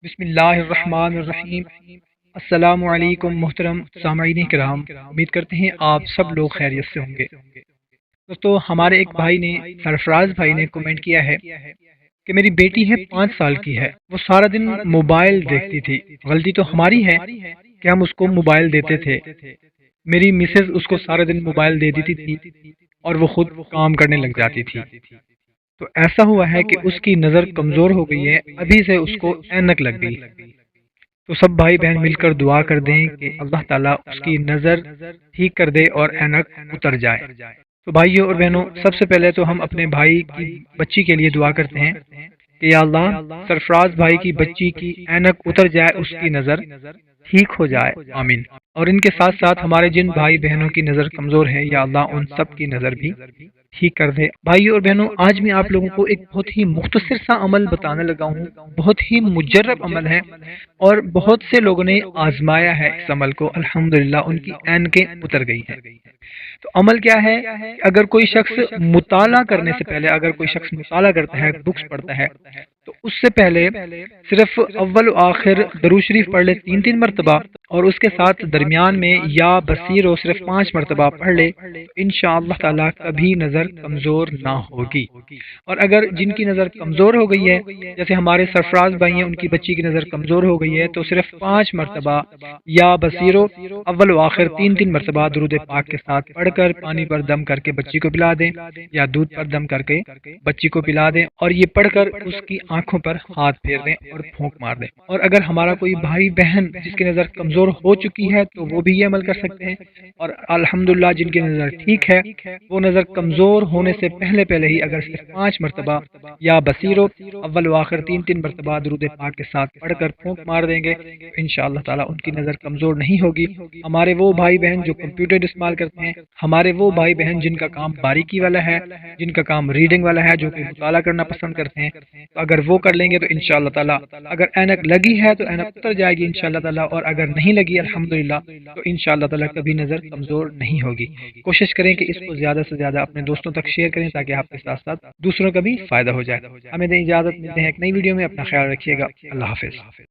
بسم اللہ الرحمن الرحیم۔ السلام علیکم محترم سامعین کرام، امید کرتے ہیں آپ سب لوگ خیریت سے ہوں گے۔ دوستو، ہمارے ایک بھائی نے، سرفراز بھائی نے کمنٹ کیا ہے کہ میری بیٹی ہے 5 سال کی ہے، وہ سارا دن موبائل دیکھتی تھی۔ غلطی تو ہماری ہے کہ ہم اس کو موبائل دیتے تھے۔ میری مسز اس کو سارا دن موبائل دے دیتی تھی اور وہ خود کام کرنے لگ جاتی تھی۔ تو ایسا ہوا ہے کہ اس کی نظر کمزور ہو گئی ہے، ابھی سے اس کو اینک لگ گئی۔ تو سب بھائی بہن مل کر دعا کر دیں کہ اللہ تعالیٰ اس کی نظر ٹھیک کر دے اور اینک اتر جائے۔ تو بھائیوں اور بہنوں، سب سے پہلے تو ہم اپنے بھائی کی بچی کے لیے دعا کرتے ہیں کہ یا اللہ، سرفراز بھائی کی بچی کی اینک اتر جائے، اس کی نظر ٹھیک ہو جائے، آمین۔ اور ان کے ساتھ ساتھ ہمارے جن بھائی بہنوں کی نظر کمزور ہے، یا اللہ ان سب کی نظر بھی ٹھیک کر دے۔ بھائیو اور بہنوں، آج میں آپ لوگوں کو ایک بہت ہی مختصر سا عمل بتانے لگا ہوں، بہت ہی مجرب عمل ہے اور بہت سے لوگوں نے آزمایا ہے اس عمل کو، الحمدللہ ان کی اینکیں اتر گئی ہیں۔ تو عمل کیا ہے؟ اگر کوئی شخص مطالعہ کرنے سے پہلے، اگر کوئی شخص مطالعہ کرتا ہے، بکس پڑھتا ہے، تو اس سے پہلے صرف اول و آخر درود شریف پڑھ لے 3 مرتبہ، اور اس کے ساتھ درمیان میں یا بصیر و صرف 5 مرتبہ پڑھ لے، انشاءاللہ تعالیٰ کبھی نظر کمزور نہ ہوگی۔ اور اگر جن کی نظر کمزور ہو گئی ہے، جیسے ہمارے سرفراز بھائی ہیں، ان کی بچی کی نظر کمزور ہو گئی ہے، تو صرف 5 مرتبہ یا بصیر و اول و آخر 3 مرتبہ درود پاک کے ساتھ پڑھ کر پانی پر دم کر کے بچی کو پلا دیں، یا دودھ پر دم کر کے بچی کو پلا دیں، اور یہ پڑھ کر اس کی آنکھوں پر ہاتھ پھیر دیں اور پھونک مار دیں۔ اور اگر ہمارا کوئی بھائی بہن جس کی نظر کمزور ہو چکی ہے تو وہ بھی یہ عمل کر سکتے ہیں، اور الحمدللہ جن کی نظر ٹھیک ہے، وہ نظر کمزور ہونے سے پہلے ہی اگر صرف 5 مرتبہ یا بصیرو اول و آخر 3 مرتبہ درود پاک کے ساتھ پڑھ کر پھونک مار دیں گے، انشاءاللہ تعالیٰ ان کی نظر کمزور نہیں ہوگی۔ ہمارے وہ بھائی بہن جو کمپیوٹر استعمال کرتے ہیں، ہمارے وہ بھائی بہن جن کا کام باریکی والا ہے، جن کا کام ریڈنگ والا ہے، جو کہ مطالعہ کرنا پسند کرتے ہیں، تو اگر وہ کر لیں گے تو انشاءاللہ تعالیٰ، اگر اینک لگی ہے تو اینک اتر جائے گی انشاءاللہ تعالیٰ، اور اگر نہیں لگی الحمدللہ تو انشاءاللہ تعالیٰ کبھی نظر کمزور نہیں ہوگی۔ کوشش کریں کہ اس کو زیادہ سے زیادہ اپنے دوستوں تک شیئر کریں تاکہ آپ کے ساتھ ساتھ دوسروں کا بھی فائدہ ہو جائے۔ ہمیں دیں اجازت، ملتے ہیں ایک نئی ویڈیو میں، اپنا خیال رکھیے گا، اللہ حافظ۔